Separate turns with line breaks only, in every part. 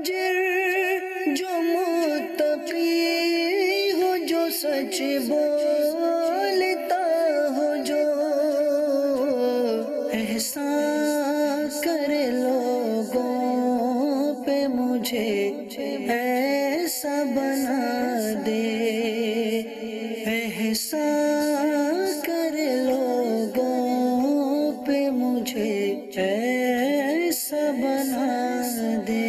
اجر جو متقی ہو، جو سچ بولتا ہو، جو احسان کرے لوگوں پہ، مجھے ایسا بنا دے، احسان کرے لوگوں پہ، مجھے ایسا بنا دے۔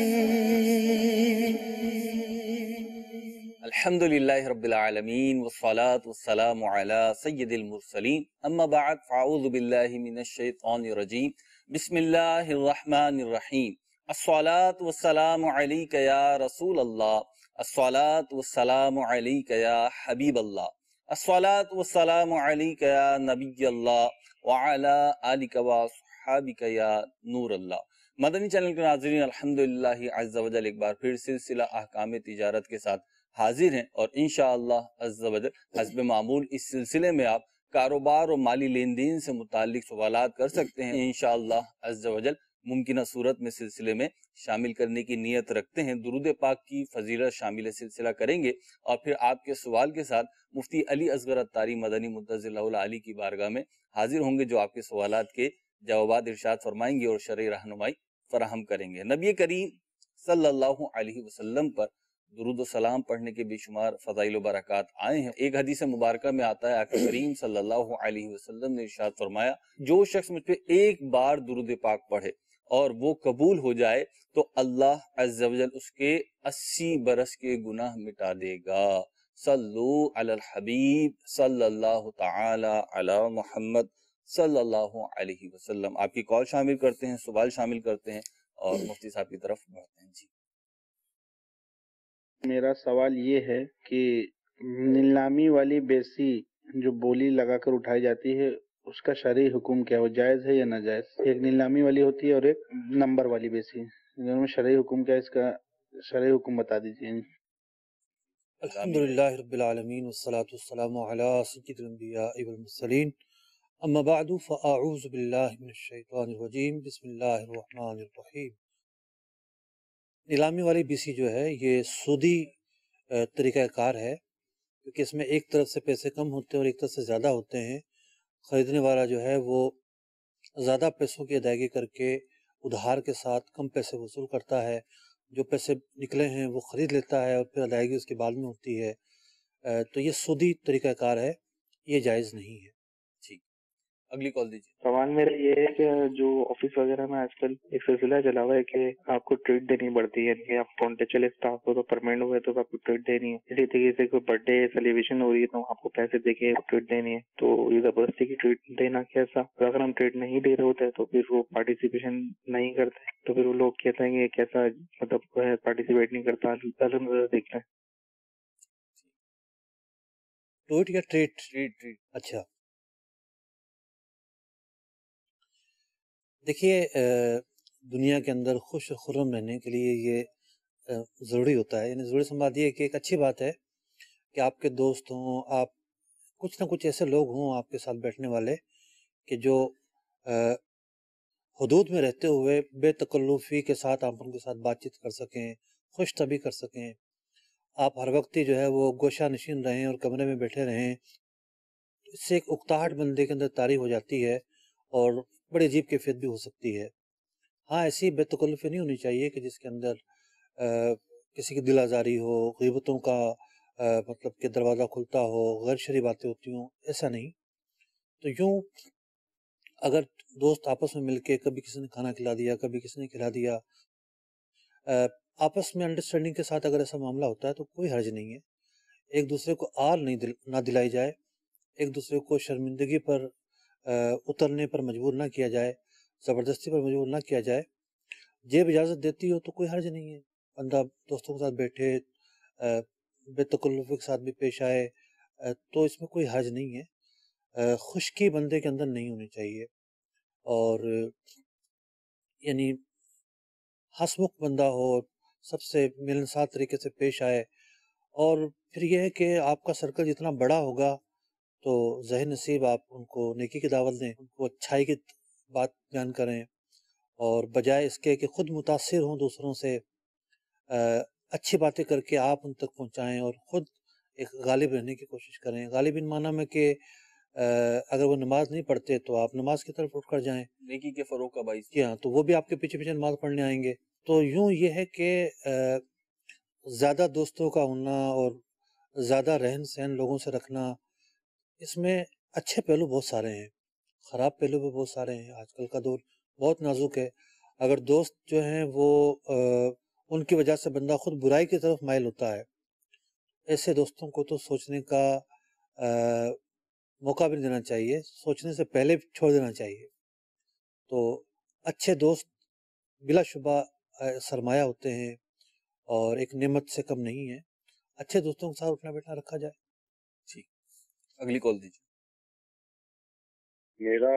الحمدللہ رب العالمین والصلاة والسلام علی سید المرسلین، اما بعد فاعوذ باللہ من الشیطان الرجیم، بسم اللہ الرحمن الرحیم۔ الصلاة والسلام علیک یا رسول اللہ، الصلاة والسلام علیک یا حبیب اللہ، الصلاة والسلام علیک یا نبی اللہ، وعلی آلک وصحابک یا نور اللہ۔ مدنی چینل کے ناظرین، الحمدللہ عز و جل ایک بار پھر سلسلہ احکام تجارت کے ساتھ حاضر ہیں، اور انشاءاللہ عز و جل حسب معمول اس سلسلے میں آپ کاروبار اور مالی لین دین سے متعلق سوالات کر سکتے ہیں۔ انشاءاللہ عز و جل ممکنہ صورت میں سلسلے میں شامل کرنے کی نیت رکھتے ہیں۔ درود پاک کی فضیلت شامل سلسلہ کریں گے، اور پھر آپ کے سوال کے ساتھ مفتی علی اصغر عطاری مدنی مدظر اللہ العالی کی بارگاہ میں حاضر ہوں گے، جو آپ کے سوالات کے جوابات ارشاد فرمائیں گے اور شرعی رہنمائی فراہم کریں گے۔ نبی کریم صلی اللہ علیہ وسلم پر درود و سلام پڑھنے کے بے شمار فضائل و برکات آئے ہیں۔ ایک حدیث مبارکہ میں آتا ہے، آقا کریم صلی اللہ علیہ وسلم نے ارشاد فرمایا، جو شخص مجھ پہ ایک بار درود پاک پڑھے اور وہ قبول ہو جائے تو اللہ عز و جل اس کے 80 برس کے گناہ مٹا دے گا۔ صلو علی الحبیب صلی اللہ تعالی علی محمد صلی اللہ علیہ وسلم۔ آپ کی کال شامل کرتے ہیں، سوال شامل کرتے ہیں، اور مفتی صاحب کی طرف بڑھتے ہیں۔ جی
میرا سوال یہ ہے کہ نیلامی والی بیسی جو بولی لگا کر اٹھائی جاتی ہے، اس کا شرعی حکم کیا ہے؟ وہ جائز ہے یا ناجائز؟ ایک نیلامی والی ہوتی ہے اور ایک نمبر والی بیسی، دونوں میں شرعی حکم کیا ہے؟ اس کا شرعی حکم بتا دیجیے۔
الحمدللہ رب العالمین والصلاة والسلام علی سید الانبیاء والمرسلین، اما بعد فاعوذ باللہ من الشیطان الرجیم، بسم اللہ الرحمن الرحیم۔ نیلامی والی بیسی جو ہے یہ سودی طریقہ کار ہے، کیونکہ اس میں ایک طرف سے پیسے کم ہوتے ہیں اور ایک طرف سے زیادہ ہوتے ہیں۔ خریدنے والا جو ہے وہ زیادہ پیسوں کی ادائیگی کر کے ادھار کے ساتھ کم پیسے وصول کرتا ہے، جو پیسے نکلے ہیں وہ خرید لیتا ہے اور پھر ادائیگی اس کے بعد میں ہوتی ہے۔ تو یہ سودی طریقہ کار ہے، یہ جائز نہیں ہے۔
ٹھیک، اگلی کال دیجیے۔
سوال میرا یہ ہے کہ جو آفس وغیرہ میں آج کل ایک سلسلہ چلا ہوا ہے کہ آپ کو ٹریٹ دینی پڑتی ہے، یعنی کہ آپ کانٹریکچوئل اسٹاف ہو تو پرماننٹ ہوئے تو آپ کو ٹریٹ دینی ہے، اسی طریقے سے کوئی برتھ ڈے سیلیبریشن ہو رہی ہے تو آپ کو پیسے دے کے ٹریٹ دینی ہے۔ تو یہ زبردستی کی ٹریٹ دینا کیسا؟ اگر ہم ٹریٹ نہیں دے رہے ہوتے تو پھر وہ پارٹیسپیشن نہیں کرتے، تو پھر وہ لوگ کہتے ہیں کہ کیسا مطلب پارٹیسپیٹ نہیں کرتا، دیکھتے ہیں۔
ٹوٹ یا ٹریٹ؟ اچھا، دیکھیے دنیا کے اندر خوش و خرم رہنے کے لیے یہ ضروری ہوتا ہے، یعنی ضروری سمجھ یہ کہ ایک اچھی بات ہے کہ آپ کے دوست ہوں، آپ کچھ نہ کچھ ایسے لوگ ہوں آپ کے ساتھ بیٹھنے والے کہ جو حدود میں رہتے ہوئے بے تکلفی کے ساتھ آپ ان کے ساتھ بات چیت کر سکیں، خوش طبعی کر سکیں۔ آپ ہر وقت جو ہے وہ گوشہ نشین رہیں اور کمرے میں بیٹھے رہیں، اس سے ایک اکتاہٹ بندے کے اندر طاری ہو جاتی ہے اور بڑی عجیب کیفیت بھی ہو سکتی ہے۔ ہاں، ایسی بے تکلفی نہیں ہونی چاہیے کہ جس کے اندر کسی کی دل آزاری ہو، غیبتوں کا مطلب کہ دروازہ کھلتا ہو، غیر شرعی باتیں ہوتی ہوں، ایسا نہیں۔ تو یوں اگر دوست آپس میں مل کے کبھی کسی نے کھانا کھلا دیا، کبھی کسی نے کھلا دیا، آپس میں انڈرسٹینڈنگ کے ساتھ اگر ایسا معاملہ ہوتا ہے تو کوئی حرج نہیں ہے۔ ایک دوسرے کو آر نہ دلائی جائے، ایک دوسرے کو شرمندگی پر اترنے پر مجبور نہ کیا جائے، زبردستی پر مجبور نہ کیا جائے۔ جیب اجازت دیتی ہو تو کوئی حرج نہیں ہے، بندہ دوستوں کے ساتھ بیٹھے بے تکلفی کے ساتھ بھی پیش آئے تو اس میں کوئی حرج نہیں ہے۔ خشکی بندے کے اندر نہیں ہونی چاہیے، اور یعنی ہنسمکھ بندہ ہو، سب سے ملنسار طریقے سے پیش آئے۔ اور پھر یہ ہے کہ آپ کا سرکل جتنا بڑا ہوگا تو ذہن نصیب آپ ان کو نیکی کی دعوت دیں، ان کو اچھائی کی بات بیان کریں، اور بجائے اس کے کہ خود متاثر ہوں دوسروں سے، اچھی باتیں کر کے آپ ان تک پہنچائیں اور خود ایک غالب رہنے کی کوشش کریں. غالب ان معنی میں کہ اگر وہ نماز نہیں پڑھتے تو آپ نماز کی طرف اٹھ کر جائیں.
نیکی کے فروغ کا باعث.
جی ہاں، تو وہ بھی آپ کے پیچھے پیچھے نماز پڑھنے آئیں گے. تو یوں یہ ہے کہ زیادہ دوستوں کا ہونا اور زیادہ رہن سہن لوگوں سے رکھنا، اس میں اچھے پہلو بہت سارے ہیں، خراب پہلو بھی بہت سارے ہیں. آج کل کا دور بہت نازک ہے. اگر دوست جو ہیں وہ ان کی وجہ سے بندہ خود برائی کی طرف مائل ہوتا ہے، ایسے دوستوں کو تو سوچنے کا موقع بھی دینا چاہیے، سوچنے سے پہلے چھوڑ دینا چاہیے. تو اچھے دوست بلا شبہ سرمایہ ہوتے ہیں اور ایک نعمت سے کم نہیں ہے. اچھے دوستوں کے ساتھ اٹھنا بیٹھنا رکھا جائے.
ٹھیک، اگلی کال دیجیے.
میرا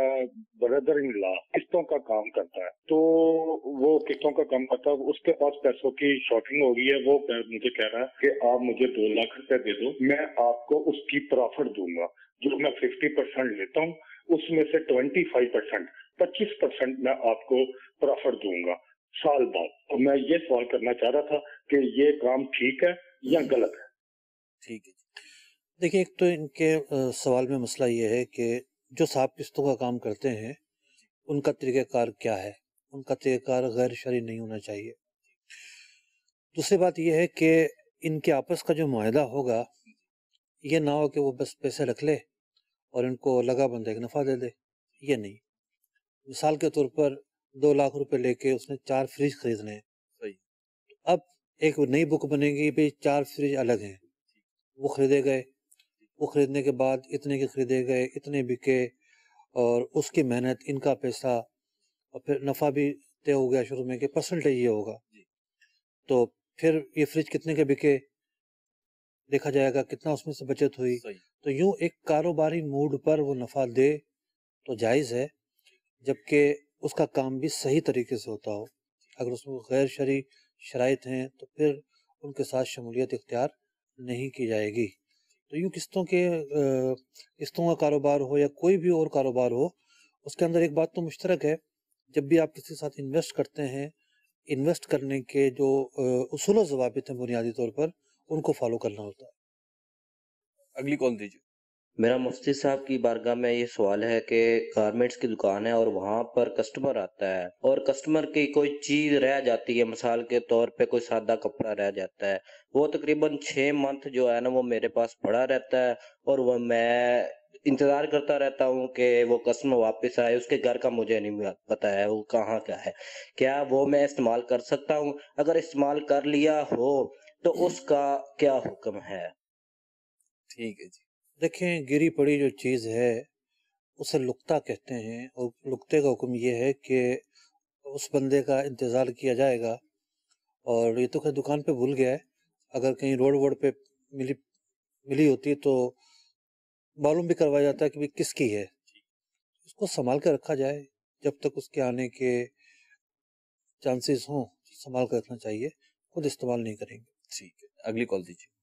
بردر ان لا قسطوں کا کام کرتا ہے، تو وہ قسطوں کا کام کرتا ہے، اس کے پاس پیسوں کی شارٹنگ ہو گئی ہے. وہ مجھے کہہ رہا ہے کہ آپ مجھے 2 لاکھ روپے دے دو، میں آپ کو اس کی پرافٹ دوں گا. جو میں 50% لیتا ہوں اس میں سے 25% میں آپ کو پرافٹ دوں گا سال بعد. تو میں یہ سوال کرنا چاہ رہا تھا کہ یہ کام ٹھیک ہے یا غلط ہے؟
ٹھیک ہے.
دیکھیں، ایک تو ان کے سوال میں مسئلہ یہ ہے کہ جو صاحب قسطوں کا کام کرتے ہیں ان کا طریقہ کار کیا ہے. ان کا طریقہ کار غیر شرعی نہیں ہونا چاہیے. دوسری بات یہ ہے کہ ان کے آپس کا جو معاہدہ ہوگا یہ نہ ہو کہ وہ بس پیسے رکھ لے اور ان کو لگا بندہ ایک نفع دے دے. یہ نہیں. مثال کے طور پر 2 لاکھ روپے لے کے اس نے 4 فریج خریدنے ہیں.
صحیح.
اب ایک نئی بک بنے گی بھی 4 فریج الگ ہیں. وہ خریدے گئے، وہ خریدنے کے بعد اتنے کے خریدے گئے، اتنے بکے، اور اس کی محنت، ان کا پیسہ، اور پھر نفع بھی طے ہو گیا شروع میں کہ پرسنٹیج یہ ہوگا. تو پھر یہ فریج کتنے کے بکے دیکھا جائے گا، کتنا اس میں سے بچت ہوئی.
صحیح.
تو یوں ایک کاروباری موڈ پر وہ نفع دے تو جائز ہے، جبکہ اس کا کام بھی صحیح طریقے سے ہوتا ہو. اگر اس میں غیر شرعی شرائط ہیں تو پھر ان کے ساتھ شمولیت اختیار نہیں کی جائے گی. تو یوں قسطوں کا کاروبار ہو یا کوئی بھی اور کاروبار ہو، اس کے اندر ایک بات تو مشترک ہے، جب بھی آپ کسی کے ساتھ انویسٹ کرتے ہیں، انویسٹ کرنے کے جو اصول و ضوابط ہیں بنیادی طور پر ان کو فالو کرنا ہوتا ہے.
اگلی کال دیجیے.
میرا مفتی صاحب کی بارگاہ میں یہ سوال ہے کہ گارمنٹس کی دکان ہے اور وہاں پر کسٹمر آتا ہے اور کسٹمر کی کوئی چیز رہ جاتی ہے، مثال کے طور پہ کوئی سادہ کپڑا رہ جاتا ہے، وہ تقریباً 6 منتھ جو ہے نا وہ میرے پاس پڑا رہتا ہے اور وہ میں انتظار کرتا رہتا ہوں کہ وہ کسٹمر واپس آئے. اس کے گھر کا مجھے نہیں پتا ہے وہ کہاں کا ہے. کیا وہ میں استعمال کر سکتا ہوں؟ اگر استعمال کر لیا ہو تو اس کا کیا حکم ہے؟
ٹھیک ہے جی.
دیکھیں، گری پڑی جو چیز ہے اسے لقطہ کہتے ہیں، اور لقطے کا حکم یہ ہے کہ اس بندے کا انتظار کیا جائے گا. اور یہ تو خیر دکان پہ بھول گیا ہے، اگر کہیں روڈ پہ ملی ہوتی تو معلوم بھی کروایا جاتا ہے کہ کس کی ہے. اس کو سنبھال کے رکھا جائے جب تک اس کے آنے کے چانسز ہوں، سنبھال کے رکھنا چاہیے، خود استعمال نہیں کریں گے.
ٹھیک ہے. اگلی کال دیجیے.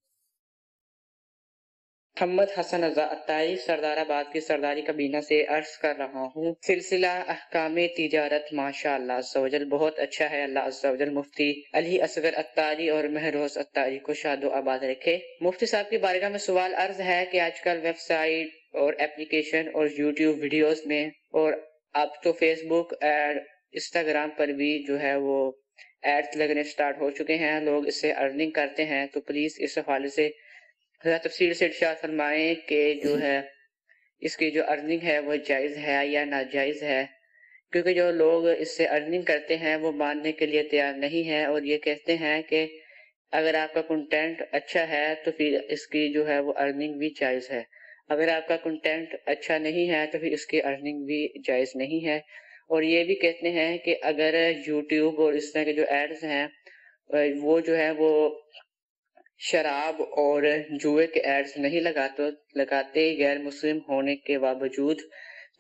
محمد حسن رضا اتاری سردار آباد کی سرداری کابینہ سے عرض کر رہا ہوں، سلسلہ احکام تجارت ماشاء اللہ عز و جل بہت اچھا ہے. اللہ عز و جل مفتی علی اصغر اتاری اور مہروز اتاری کو شاد و آباد رکھے. مفتی صاحب کی بارگاہ میں سوال عرض ہے کہ آج کل ویب سائٹ اور اپلیکیشن اور یوٹیوب ویڈیوز میں، اور اب تو فیس بک اور انسٹاگرام پر بھی جو ہے وہ ایڈز لگنے سٹارٹ ہو چکے ہیں، لوگ اس سے ارننگ کرتے ہیں. تو پلیز اس حوالے سے ذرا تفصیل سے ارشاد فرمائیں کہ جو ہے اس کی جو ارننگ ہے وہ جائز ہے یا ناجائز ہے، کیونکہ جو لوگ اس سے ارننگ کرتے ہیں وہ ماننے کے لیے تیار نہیں ہے اور یہ کہتے ہیں کہ اگر آپ کا کنٹینٹ اچھا ہے تو پھر اس کی جو ہے وہ ارننگ بھی جائز ہے، اگر آپ کا کنٹینٹ اچھا نہیں ہے تو پھر اس کی ارننگ بھی جائز نہیں ہے. اور یہ بھی کہتے ہیں کہ اگر یوٹیوب اور اس طرح کے جو ایڈز ہیں وہ جو ہے وہ شراب اور جوئے کے ایڈز نہیں لگاتے غیر مسلم ہونے کے باوجود،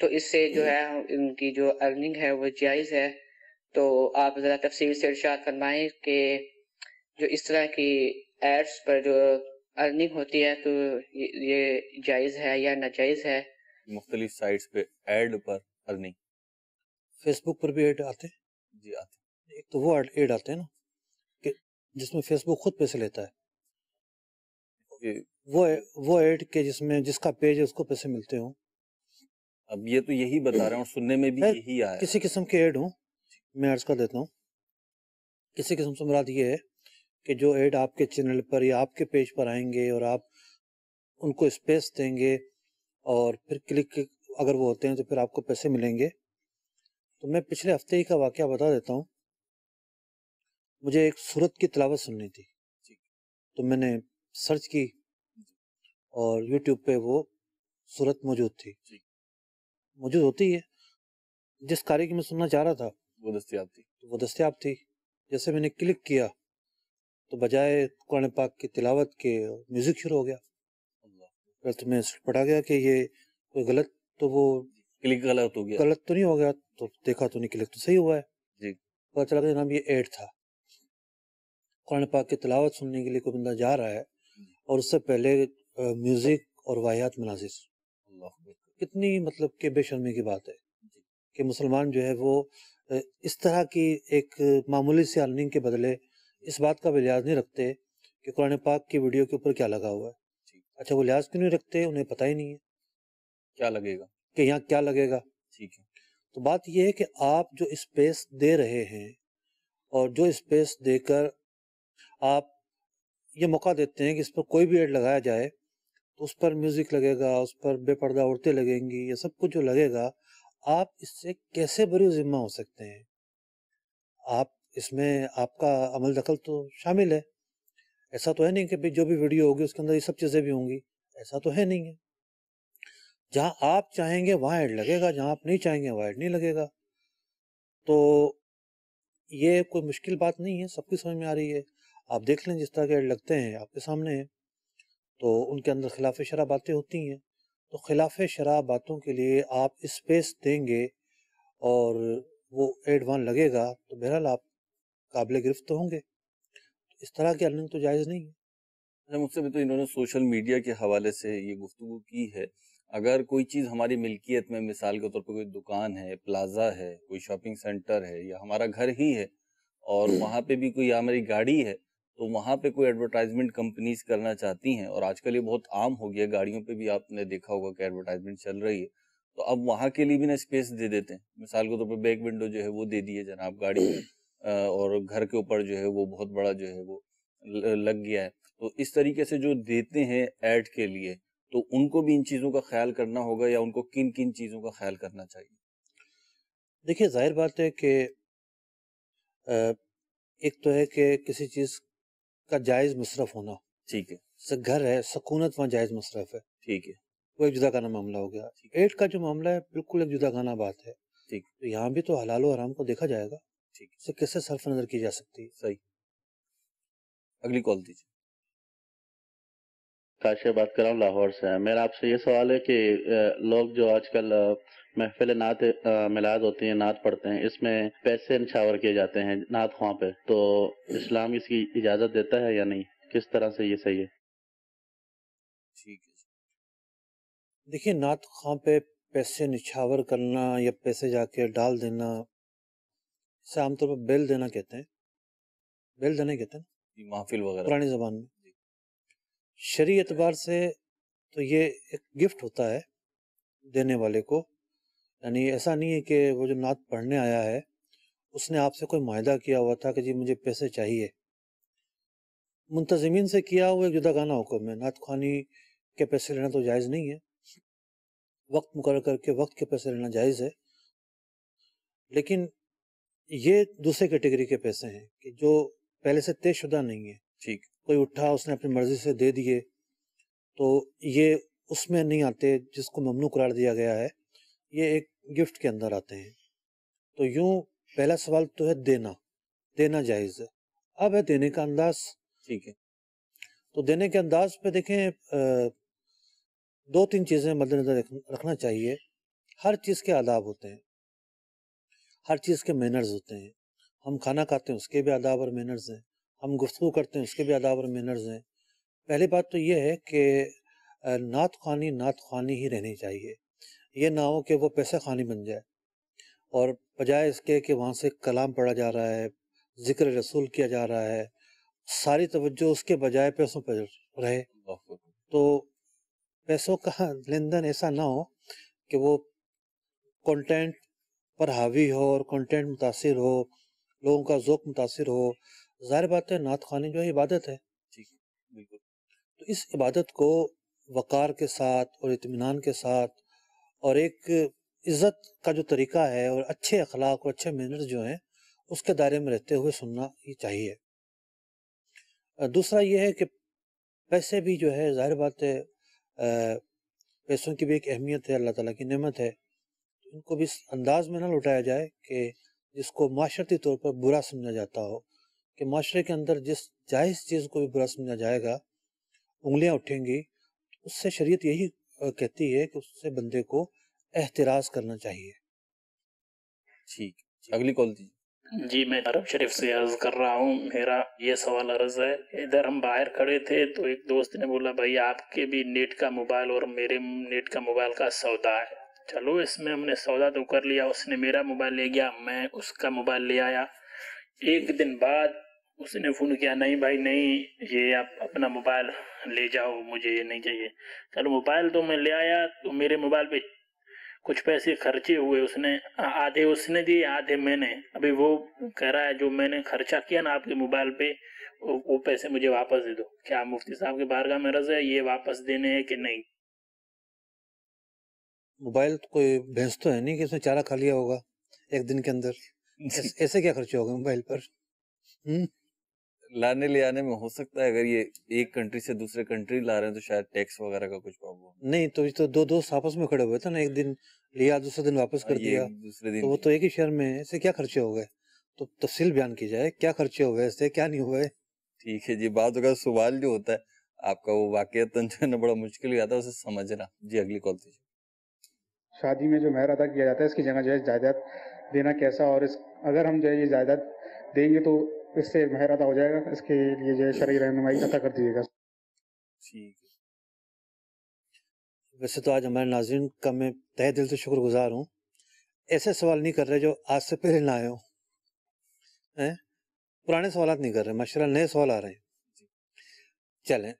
تو اس سے جو ہے ان کی جو ارننگ ہے وہ جائز ہے. تو آپ ذرا تفصیل سے ارشاد فرمائیں کہ جو اس طرح کی ایڈز پر جو ارننگ ہوتی ہے تو یہ جائز ہے یا ناجائز ہے.
مختلف سائٹس پہ ایڈ پر ارننگ.
فیس بک پر بھی ایڈ آتے ہیں.
جی آتے ہیں.
ایک تو وہ ایڈ آتے ہیں نا کہ جس میں فیس بک خود پیسے لیتا ہے،
کہ
وہ ایڈ کے جس کا پیج ہے اس کو پیسے ملتے ہوں،
اب یہ تو یہی بتا رہے ہیں اور سننے میں بھی
خیر،
یہی آیا
کسی قسم کے ایڈ ہوں، میں عرض کر دیتا ہوں، کسی قسم سے مراد یہ ہے کہ جو ایڈ آپ کے چینل پر یا آپ کے پیج پر آئیں گے اور آپ ان کو اسپیس دیں گے اور پھر کلک اگر وہ ہوتے ہیں تو پھر آپ کو پیسے ملیں گے۔ تو میں پچھلے ہفتے ہی کا واقعہ بتا دیتا ہوں، مجھے ایک سورت کی تلاوت سننی تھی، تو میں نے سرچ کی اور یوٹیوب پہ وہ سورت موجود تھی، موجود ہوتی ہے، جس قاری کی میں سننا چاہ رہا تھا
وہ
دستیاب تھی۔ جیسے میں نے کلک کیا تو بجائے قرآن پاک کی تلاوت کے میوزک شروع ہو گیا، پھر تو میں پڑا گیا کہ یہ کوئی غلط، تو وہ
کلک غلط ہو گیا،
غلط تو نہیں ہو گیا، تو دیکھا تو نہیں، کلک تو صحیح ہوا ہے،
جی
پتا چلا کہ جناب یہ ایڈ تھا۔ قرآن پاک کی تلاوت سننے کے لیے کوئی بندہ جا رہا ہے اور اس سے پہلے میوزک اور واحد مناظر، کتنی مطلب کہ بے شرمی کی بات ہے کہ مسلمان جو ہے وہ اس طرح کی ایک معمولی سی ارننگ کے بدلے اس بات کا بھی لحاظ نہیں رکھتے کہ قرآن پاک کی ویڈیو کے اوپر کیا لگا ہوا ہے۔ اچھا، وہ لحاظ کیوں نہیں رکھتے؟ انہیں پتہ ہی نہیں ہے
کیا لگے گا
کہ یہاں کیا لگے گا۔
ٹھیک ہے،
تو بات یہ ہے کہ آپ جو اسپیس دے رہے ہیں اور جو اسپیس دے کر آپ یہ موقع دیتے ہیں کہ اس پر کوئی بھی ایڈ لگایا جائے تو اس پر میوزک لگے گا، اس پر بے پردہ عورتیں لگیں گی، یہ سب کچھ جو لگے گا، آپ اس سے کیسے بری ذمہ ہو سکتے ہیں؟ آپ اس میں آپ کا عمل دخل تو شامل ہے، ایسا تو ہے نہیں کہ جو بھی ویڈیو ہوگی اس کے اندر یہ سب چیزیں بھی ہوں گی، ایسا تو ہے نہیں ہے۔ جہاں آپ چاہیں گے وہاں ایڈ لگے گا، جہاں آپ نہیں چاہیں گے وہاں ایڈ نہیں لگے گا۔ تو یہ کوئی مشکل بات نہیں ہے، سب کی سمجھ میں آ رہی ہے۔ آپ دیکھ لیں جس طرح کے ایڈ لگتے ہیں آپ کے سامنے ہیں، تو ان کے اندر خلاف شرع باتیں ہوتی ہیں، تو خلاف شرع باتوں کے لیے آپ اسپیس دیں گے اور وہ ایڈ وہاں لگے گا تو بہرحال آپ قابل گرفت ہوں گے۔ اس طرح کی ارننگ تو جائز نہیں ہے۔
مجھ سے بھی تو انہوں نے سوشل میڈیا کے حوالے سے یہ گفتگو کی ہے، اگر کوئی چیز ہماری ملکیت میں، مثال کے طور پر کوئی دکان ہے، پلازا ہے، کوئی شاپنگ سینٹر ہے یا ہمارا گھر ہی ہے اور وہاں پہ بھی کوئی ہماری گاڑی ہے، تو وہاں پہ کوئی ایڈورٹائزمنٹ کمپنیز کرنا چاہتی ہیں، اور آج کل یہ بہت عام ہو گیا، گاڑیوں پہ بھی آپ نے دیکھا ہوگا کہ ایڈورٹائزمنٹ چل رہی ہے، تو اب وہاں کے لیے بھی نا اسپیس دے دیتے ہیں، مثال کے طور پر بیک ونڈو جو ہے وہ دے دیے جناب گاڑی میں، اور گھر کے اوپر جو ہے وہ بہت بڑا جو ہے وہ لگ گیا ہے۔ تو اس طریقے سے جو دیتے ہیں ایڈ کے لیے، تو ان کو بھی ان چیزوں کا خیال کرنا ہوگا، یا ان کو کن کن چیزوں کا خیال کرنا چاہیے؟
دیکھیے، ظاہر بات ہے کہ ایک تو ہے کہ کسی چیز کا جائز مصرف ہونا،
ٹھیک ہے،
جیسے گھر ہے، سکونت وہاں جائز مصرف ہے،
ٹھیک ہے،
وہ ایک جدا گانا معاملہ ہو گیا۔ ایڈ کا جو معاملہ ہے بالکل ایک جدا گانا بات ہے،
ٹھیک،
تو یہاں بھی تو حلال و حرام کو دیکھا جائے گا،
ٹھیک،
اسے کیسے صرف نظر کی جا سکتی ہے۔
صحیح۔ اگلی کال دیجیے۔
کاشف بات کر رہا ہوں لاہور سے۔ میرا آپ سے یہ سوال ہے کہ لوگ جو آج کل محفل نعت میلاد ہوتی ہیں، نعت پڑھتے ہیں، اس میں پیسے نچھاور کیے جاتے ہیں نعت خواں پہ، تو اسلام اس کی اجازت دیتا ہے یا نہیں؟ کس طرح سے یہ صحیح ہے؟
ٹھیک ہے،
دیکھیے، نعت خواں پہ پیسے نچھاور کرنا یا پیسے جا کے ڈال دینا، اسے عام طور پر بیل دینا کہتے ہیں، بیل دینا کہتے ہیں
جی، محفل وغیرہ
پرانی زبان میں۔ شرعی اعتبار سے تو یہ ایک گفٹ ہوتا ہے دینے والے کو، یعنی ایسا نہیں ہے کہ وہ جو نعت پڑھنے آیا ہے اس نے آپ سے کوئی معاہدہ کیا ہوا تھا کہ جی مجھے پیسے چاہیے۔ منتظمین سے کیا ہوا ایک جدا گانا حکم ہے، نعت خوانی کے پیسے لینا تو جائز نہیں ہے، وقت مقرر کر کے وقت کے پیسے لینا جائز ہے، لیکن یہ دوسرے کیٹیگری کے پیسے ہیں کہ جو پہلے سے طے شدہ نہیں ہے،
ٹھیک،
کوئی اٹھا اس نے اپنی مرضی سے دے دیے، تو یہ اس میں نہیں آتے جس کو ممنوع قرار دیا گیا ہے، یہ ایک گفٹ کے اندر آتے ہیں۔ تو یوں پہلا سوال تو ہے دینا جائز ہے، اب ہے دینے کا انداز۔
ٹھیک ہے،
تو دینے کے انداز پہ دیکھیں، دو تین چیزیں مد نظر رکھنا چاہیے۔ ہر چیز کے آداب ہوتے ہیں، ہر چیز کے مینرز ہوتے ہیں، ہم کھانا کھاتے ہیں اس کے بھی آداب اور مینرز ہیں، ہم گفتگو کرتے ہیں اس کے بھی آداب اور مینرز ہیں۔ پہلی بات تو یہ ہے کہ نعت خوانی ہی رہنی چاہیے، یہ نہ ہو کہ وہ پیسہ خوانی بن جائے، اور بجائے اس کے کہ وہاں سے کلام پڑھا جا رہا ہے، ذکر رسول کیا جا رہا ہے، ساری توجہ اس کے بجائے پیسوں پر رہے،
اللہ اکبر۔
تو پیسوں کا لین دین ایسا نہ ہو کہ وہ کنٹینٹ پر حاوی ہو اور کنٹینٹ متاثر ہو، لوگوں کا ذوق متاثر ہو۔ ظاہر بات ہے نعت خوانی جو ہے عبادت ہے،
ٹھیک ہے، بالکل
تو اس عبادت کو وقار کے ساتھ اور اطمینان کے ساتھ اور ایک عزت کا جو طریقہ ہے اور اچھے اخلاق اور اچھے مینرز جو ہیں اس کے دائرے میں رہتے ہوئے سننا ہی چاہیے۔ دوسرا یہ ہے کہ پیسے بھی جو ہے ظاہر بات ہے پیسوں کی بھی ایک اہمیت ہے، اللہ تعالیٰ کی نعمت ہے، ان کو بھی اس انداز میں نہ لوٹایا جائے کہ جس کو معاشرتی طور پر برا سمجھا جاتا ہو، کہ معاشرے کے اندر جس جائز چیز کو بھی برا سمجھا جائے گا انگلیاں اٹھیں گی، اس سے شریعت یہی کہتی ہے کہ اس سے بندے کو احتراز کرنا چاہیے۔
ٹھیک، اگلی کال دیجیے۔
جی میں عرب شریف سے عرض کر رہا ہوں، میرا یہ سوال عرض ہے، ادھر ہم باہر کھڑے تھے تو ایک دوست نے بولا بھائی آپ کے بھی نیٹ کا موبائل اور میرے نیٹ کا موبائل کا سودا ہے، چلو اس میں ہم نے سودا تو کر لیا، اس نے میرا موبائل لے گیا، میں اس کا موبائل لے آیا، ایک دن بعد اس نے فون کیا نہیں بھائی نہیں یہ آپ اپنا موبائل لے جاؤ، مجھے یہ نہیں چاہیے، چلو موبائل تو میں لے آیا، تو میرے موبائل پہ کچھ پیسے خرچے ہوئے، اس نے آدھے اس نے دیے آدھے میں نے، ابھی وہ کہہ رہا ہے جو میں نے خرچہ کیا نا آپ کے موبائل پہ وہ پیسے مجھے واپس دے دو، کیا مفتی صاحب کے بارگاہ میں عرض ہے یہ واپس دینے ہیں کہ نہیں؟
موبائل تو کوئی بھینس تو ہے نہیں کہ اس نے چارہ کھا لیا ہوگا ایک دن کے اندر، ایسے کیا خرچے ہوگا موبائل پر؟
لانے لے آنے میں ہو سکتا ہے اگر یہ ایک کنٹری سے دوسرے کنٹری لا رہے ہیں تو شاید ٹیکس وغیرہ کا کچھ پرابلم
نہیں تو یہ تو دو دوست آپس میں کھڑے ہوئے تھے نا، ایک دن لیا دوسرے دن واپس کر دیا،
دوسرے
تو
دن
وہ تو ایک ہی شہر میں ہے، ایسے کیا خرچے ہو گئے؟ تو تفصیل بیان کی جائے کیا خرچے ہوئے، ایسے کیا نہیں ہوئے۔
ٹھیک ہے جی، بعض اوقات سوال جو ہوتا ہے آپ کا وہ واقعتاً جو ہے نا بڑا مشکل ہو جاتا ہے اسے سمجھنا۔ جی اگلی کال دیجیے۔
شادی میں جو مہر ادا کیا جاتا ہے اس کی جگہ جو ہے جائیداد دینا کیسا، اور اگر ہم جو ہے یہ جائیداد دیں گے تو اس سے مہر ادا ہو جائے گا، اس کے لیے جو ہے شرعی رہنمائی عطا کر دیجیے گا۔
ٹھیک ہے،
ویسے تو آج ہمارے ناظرین کا میں تہہ دل سے شکر گزار ہوں، ایسے سوال نہیں کر رہے جو آج سے پہلے نہ آئے ہوں، پرانے سوالات نہیں کر رہے، ماشاءاللہ نئے سوال آ رہے ہیں۔ چلیں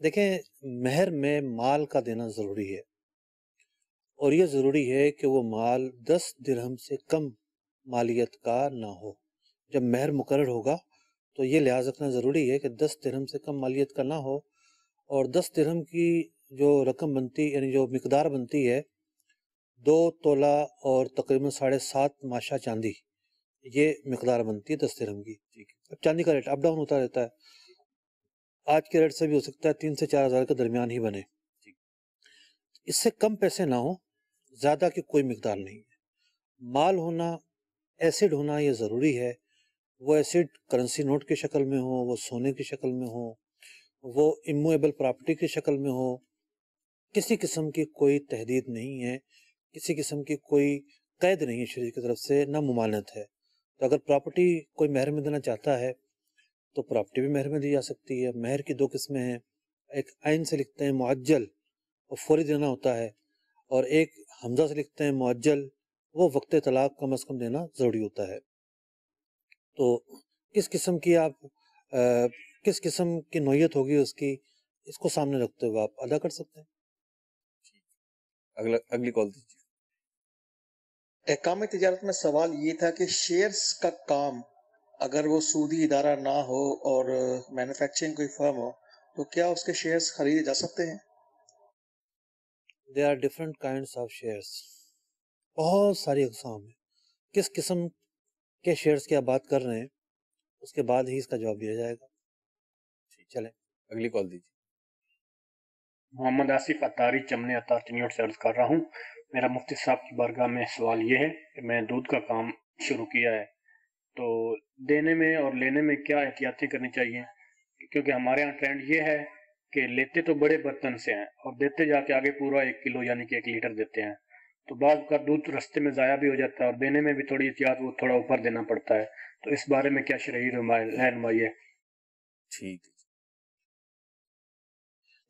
دیکھیں، مہر میں مال کا دینا ضروری ہے، اور یہ ضروری ہے کہ وہ مال 10 درہم سے کم مالیت کا نہ ہو۔ جب مہر مقرر ہوگا تو یہ لحاظ رکھنا ضروری ہے کہ 10 درہم سے کم مالیت کا نہ ہو، اور 10 درہم کی جو رقم بنتی یعنی جو مقدار بنتی ہے 2 تولہ اور تقریباً 7.5 ماشا چاندی، یہ مقدار بنتی ہے 10 درہم کی۔ اب چاندی کا ریٹ اپ ڈاؤن ہوتا رہتا ہے، آج کے ریٹ سے بھی ہو سکتا ہے 3 سے 4 ہزار کے درمیان ہی بنے، اس سے کم پیسے نہ ہوں، زیادہ کی کوئی مقدار نہیں ہے۔ مال ہونا، ایسڈ ہونا یہ ضروری ہے، وہ ایسڈ کرنسی نوٹ کی شکل میں ہو، وہ سونے کی شکل میں ہو، وہ امویبل پراپرٹی کی شکل میں ہو، کسی قسم کی کوئی تحدید نہیں ہے، کسی قسم کی کوئی قید نہیں ہے شریعت کی طرف سے، نہ ممانعت ہے۔ تو اگر پراپرٹی کوئی مہر میں دینا چاہتا ہے تو پراپرٹی بھی مہر میں دی جا سکتی ہے۔ مہر کی 2 قسمیں ہیں، ایک عین سے لکھتے ہیں معجل، وہ فوری دینا ہوتا ہے، اور ایک حمزہ سے لکھتے ہیں معجل، وہ وقت طلاق کم از کم دینا ضروری ہوتا ہے۔ تو کس قسم کی کس قسم کی نوعیت ہوگی اس کی، اس کو سامنے رکھتے ہوئے آپ ادا کر سکتے ہیں۔
اگلی کال دیجیے۔
احکام تجارت میں سوال یہ تھا کہ شیئرز کا کام اگر وہ سودی ادارہ نہ ہو اور مینوفیکچرنگ کوئی فرم ہو تو کیا اس کے شیئرز خریدے جا سکتے ہیں؟
There are different kinds of shares، بہت ساری اقسام ہیں، کس قسم کے شیئرز کی آپ بات کر رہے ہیں اس کے بعد ہی اس کا جواب دیا جائے گا۔ چلیں
اگلی کال دیجیے۔
محمد آصف اتاری چمنے اتارٹی نیوٹ سے عرض کر رہا ہوں، میرا مفتی صاحب کی بارگاہ میں سوال یہ ہے کہ میں دودھ کا کام شروع کیا ہے، تو دینے میں اور لینے میں کیا احتیاطی کرنی چاہیے؟ کیونکہ ہمارے یہاں ٹرینڈ یہ ہے کہ لیتے تو بڑے برتن سے ہیں اور دیتے جا کے آگے پورا 1 کلو یعنی کہ 1 لیٹر دیتے ہیں، تو بعض کا دودھ رستے میں ضائع بھی ہو جاتا ہے اور دینے میں بھی تھوڑی احتیاط وہ تھوڑا اوپر دینا پڑتا ہے، تو اس بارے میں کیا شرعی رہنمائی ہے؟
ٹھیک ہے،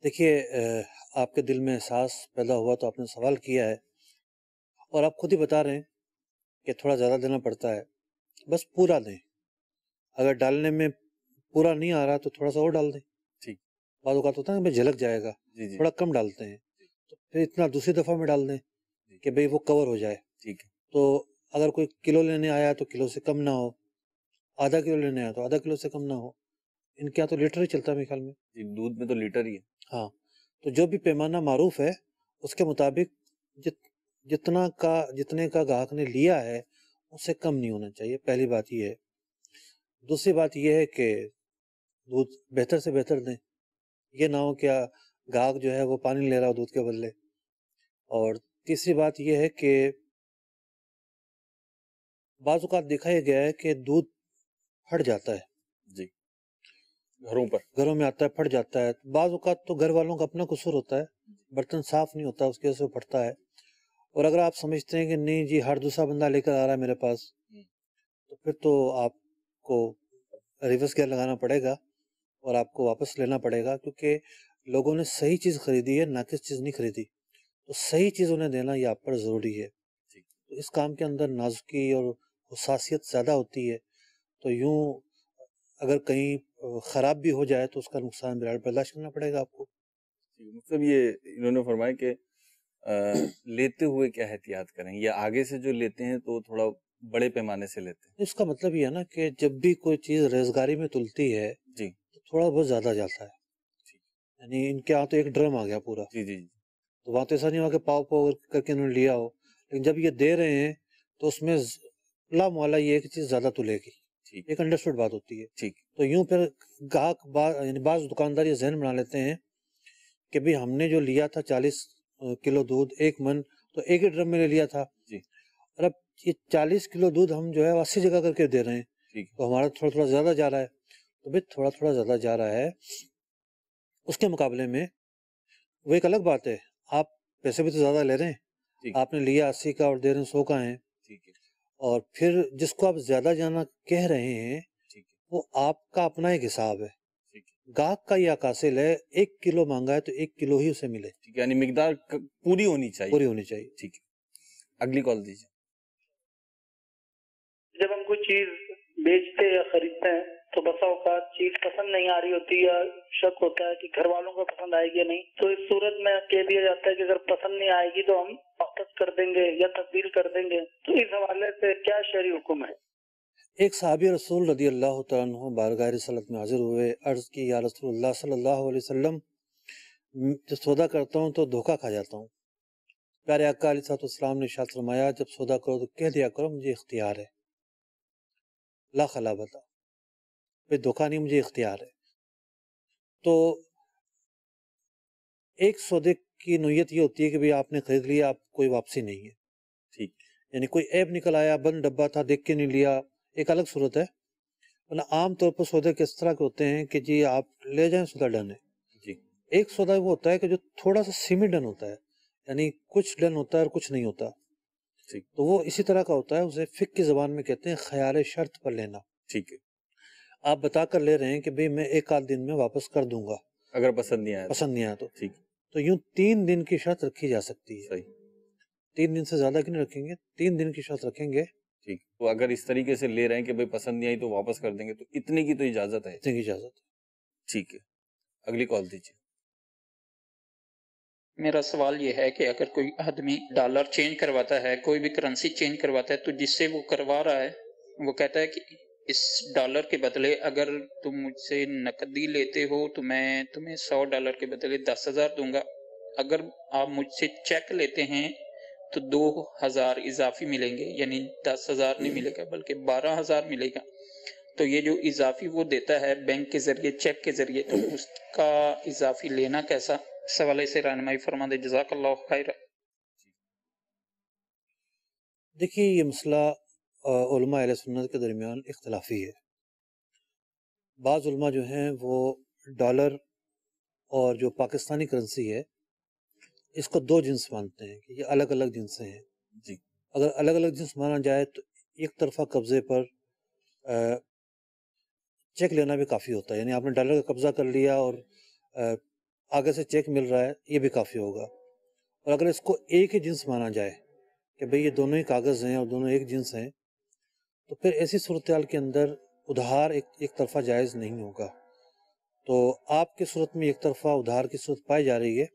دیکھیے آپ کے دل میں احساس پیدا ہوا تو آپ نے سوال کیا ہے، اور آپ خود ہی بتا رہے ہیں کہ تھوڑا زیادہ دینا پڑتا ہے، بس پورا دیں، اگر ڈالنے میں پورا نہیں آ رہا تو تھوڑا سا اور ڈال دیں.
ٹھیک.
بعض اوقات ہوتا ہے کہ بھائی جھلک جائے گا,
جی
تھوڑا کم ڈالتے ہیں, تو پھر اتنا دوسری دفعہ میں ڈال دیں کہ بھئی وہ کور ہو جائے.
ٹھیک ہے.
تو اگر کوئی کلو لینے آیا تو کلو سے کم نہ ہو, آدھا کلو لینے آیا تو آدھا کلو سے کم نہ ہو. ان کے یہاں تو لیٹر ہی چلتا ہے میرے خیال میں.
جی, دودھ میں تو لیٹر ہی ہے.
ہاں, تو جو بھی پیمانہ معروف ہے اس کے مطابق جتنے کا گاہک نے لیا ہے اس سے کم نہیں ہونا چاہیے. پہلی بات یہ ہے. دوسری بات یہ ہے کہ دودھ بہتر سے بہتر دیں. یہ نہ ہو کیا گاہک جو ہے وہ پانی لے رہا ہو دودھ کے بدلے. اور تیسری بات یہ ہے کہ بعض اوقات دیکھا یہ گیا ہے کہ دودھ پھٹ جاتا ہے.
جی, گھروں
میں آتا ہے, پھٹ جاتا ہے. بعض اوقات تو گھر والوں کا اپنا قصور ہوتا ہے, برتن صاف نہیں ہوتا, اس کی وجہ سے وہ پھٹتا ہے. اور اگر آپ سمجھتے ہیں کہ نہیں جی ہر دوسرا بندہ لے کر آ رہا ہے میرے پاس, تو پھر تو آپ کو ریورس گیئر لگانا پڑے گا اور آپ کو واپس لینا پڑے گا, کیونکہ لوگوں نے صحیح چیز خریدی ہے, ناقص چیز نہیں خریدی. تو صحیح چیز انہیں دینا یہ آپ پر ضروری ہے. تو اس کام کے اندر نازکی اور حساسیت زیادہ ہوتی ہے. تو یوں اگر کہیں خراب بھی ہو جائے تو اس کا نقصان برداشت کرنا پڑے گا آپ کو.
مطلب یہ انہوں نے فرمایا کہ لیتے ہوئے کیا احتیاط کریں, یا آگے سے جو لیتے ہیں تو تھوڑا بڑے پیمانے سے لیتے ہیں.
اس کا مطلب یہ ہے نا کہ جب بھی کوئی چیز ریزگاری میں تلتی ہے
جی
تو تھوڑا بہت زیادہ جاتا ہے. یعنی ان کے یہاں تو ایک ڈرم آ گیا پورا.
جی جی.
تو وہاں تو ایسا نہیں ہوا کہ پاؤ پاؤ کر کے انہوں نے لیا ہو, لیکن جب یہ دے رہے ہیں تو اس میں لا محالہ یہ ایک چیز زیادہ تلے گی. ایک انڈرسٹوڈ بات ہوتی ہے.
ٹھیک.
تو یوں پھر گاہک یعنی بعض دکاندار یہ ذہن بنا لیتے ہیں کہ بھی ہم نے جو لیا تھا 40 کلو دودھ 1 من, تو ایک ہی ڈرم میں لے لیا تھا.
جی.
اور اب یہ 40 کلو دودھ ہم جو ہے 80 جگہ کر کے دے رہے ہیں.
ٹھیک.
تو ہمارا تھوڑا تھوڑا زیادہ جا رہا ہے. تو بھائی تھوڑا تھوڑا زیادہ جا رہا ہے, اس کے مقابلے میں وہ ایک الگ بات ہے. آپ پیسے بھی تو زیادہ لے رہے ہیں, آپ نے لیا 80 کا اور دے رہے ہیں 100 کا ہے.
ٹھیک ہے.
اور پھر جس کو آپ زیادہ جانا کہہ رہے ہیں وہ آپ کا اپنا ایک حساب ہے. گاہک کا یہ اقاصل ہے 1 کلو مانگا ہے تو 1 کلو ہی اسے ملے.
ٹھیک ہے, یعنی مقدار پوری ہونی چاہیے. ٹھیک ہے. اگلی کال دیجیے.
جب ہم کوئی چیز بیچتے یا خریدتے ہیں تو بسا اوقات چیز پسند نہیں آ رہی ہوتی یا شک ہوتا ہے کہ گھر والوں کو پسند آئے گی یا نہیں, تو اس صورت میں کہہ دیا جاتا ہے کہ اگر پسند نہیں آئے گی تو ہم واپس کر دیں گے یا تبدیل کر دیں گے. تو اس حوالے سے کیا شرعی حکم ہے؟
ایک صحابی رسول رضی اللہ تعالیٰ عنہ بارگاہ رسالت میں حاضر ہوئے, عرض کی یا رسول اللہ صلی اللہ علیہ وسلم, جب سودا کرتا ہوں تو دھوکہ کھا جاتا ہوں. پیارے آقا علیہ السلام نے ارشاد فرمایا جب سودا کرو تو کہہ دیا کرو مجھے اختیار ہے, لا خلابتا, بھئی دھوکہ نہیں مجھے اختیار ہے. تو ایک سودے کی نوعیت یہ ہوتی ہے کہ بھئی آپ نے خرید لیا, آپ کوئی واپسی نہیں ہے.
ٹھیک.
یعنی کوئی عیب نکل آیا, بند ڈبہ تھا, دیکھ کے نہیں لیا, ایک الگ صورت ہے. ورنہ عام طور پر سودے کس طرح کے ہوتے ہیں کہ جی آپ لے جائیں سودا ڈن ہے.
جی.
ایک سودا وہ ہوتا ہے کہ جو تھوڑا سا سیمی ڈن ہوتا ہے, یعنی کچھ ڈن ہوتا ہے اور کچھ نہیں ہوتا.
ٹھیک.
تو وہ اسی طرح کا ہوتا ہے, اسے فقہ کی زبان میں کہتے ہیں خیار شرط پر لینا.
ٹھیک ہے.
آپ بتا کر لے رہے ہیں کہ بھئی میں 1 دن میں واپس کر دوں گا
اگر پسند نہیں آیا
تو.
ٹھیک.
تو یوں 3 دن کی شرط رکھی جا سکتی ہے.
صحیح.
3 دن سے زیادہ کی نہیں رکھیں گے, 3 دن کی شرط رکھیں گے.
ٹھیک. تو اگر اس طریقے سے لے رہے ہیں کہ بھئی پسند نہیں آئی تو واپس کر دیں گے, تو اتنے کی تو اجازت ہے.
اتنے کی اجازت ہے.
ٹھیک ہے. اگلی کال دیجیے.
میرا سوال یہ ہے کہ اگر کوئی آدمی ڈالر چینج کرواتا ہے, کوئی بھی کرنسی چینج کرواتا ہے, تو جس سے وہ کروا رہا ہے وہ کہتا ہے کہ اس ڈالر کے بدلے اگر تم مجھ سے نقدی لیتے ہو تو میں تمہیں $100 کے بدلے 10,000 دوں گا, اگر آپ مجھ سے چیک لیتے ہیں تو 2,000 اضافی ملیں گے, یعنی 10,000 نہیں ملے گا بلکہ 12,000 ملے گا. تو یہ جو اضافی وہ دیتا ہے بینک کے ذریعے, چیک کے ذریعے, تو اس کا اضافی لینا کیسا؟ سوالے سے رہنمائی فرما دے, جزاک اللہ خیر.
دیکھیے یہ مسئلہ علماء اہل سنت کے درمیان اختلافی ہے. بعض علماء جو ہیں وہ ڈالر اور جو پاکستانی کرنسی ہے اس کو 2 جنس مانتے ہیں کہ یہ الگ الگ جنسیں ہیں.
جی.
اگر الگ الگ جنس مانا جائے تو ایک طرفہ قبضے پر چیک لینا بھی کافی ہوتا ہے, یعنی آپ نے ڈالر کا قبضہ کر لیا اور آگے سے چیک مل رہا ہے, یہ بھی کافی ہوگا. اور اگر اس کو ایک ہی جنس مانا جائے کہ بھئی یہ دونوں ہی کاغذ ہیں اور دونوں ایک جنس ہیں, تو پھر ایسی صورتحال کے اندر ادھار ایک طرفہ جائز نہیں ہوگا. تو آپ کی صورت میں ایک طرفہ ادھار کی صورت پائی جا رہی ہے،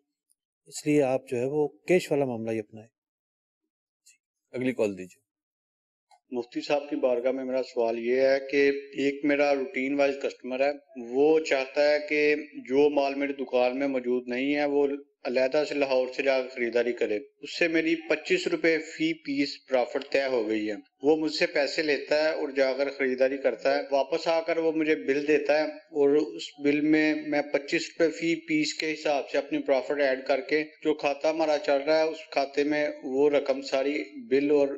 اس لیے آپ جو ہے وہ کیش والا معاملہ ہی اپنائیں.
اگلی کال دیجیے.
مفتی صاحب کی بارگاہ میں میرا سوال یہ ہے کہ ایک میرا روٹین وائز کسٹمر ہے، وہ چاہتا ہے کہ جو مال میری دکان میں موجود نہیں ہے وہ علیحدہ سے لاہور سے جا کر خریداری کرے. اس سے میری 25 روپے فی پیس پرافٹ طے ہو گئی ہے. وہ مجھ سے پیسے لیتا ہے اور جا کر خریداری کرتا ہے، واپس آ کر وہ مجھے بل دیتا ہے اور اس بل میں 25 روپے فی پیس کے حساب سے اپنی پرافٹ ایڈ کر کے جو کھاتہ ہمارا چل رہا ہے اس کھاتے میں وہ رقم ساری بل اور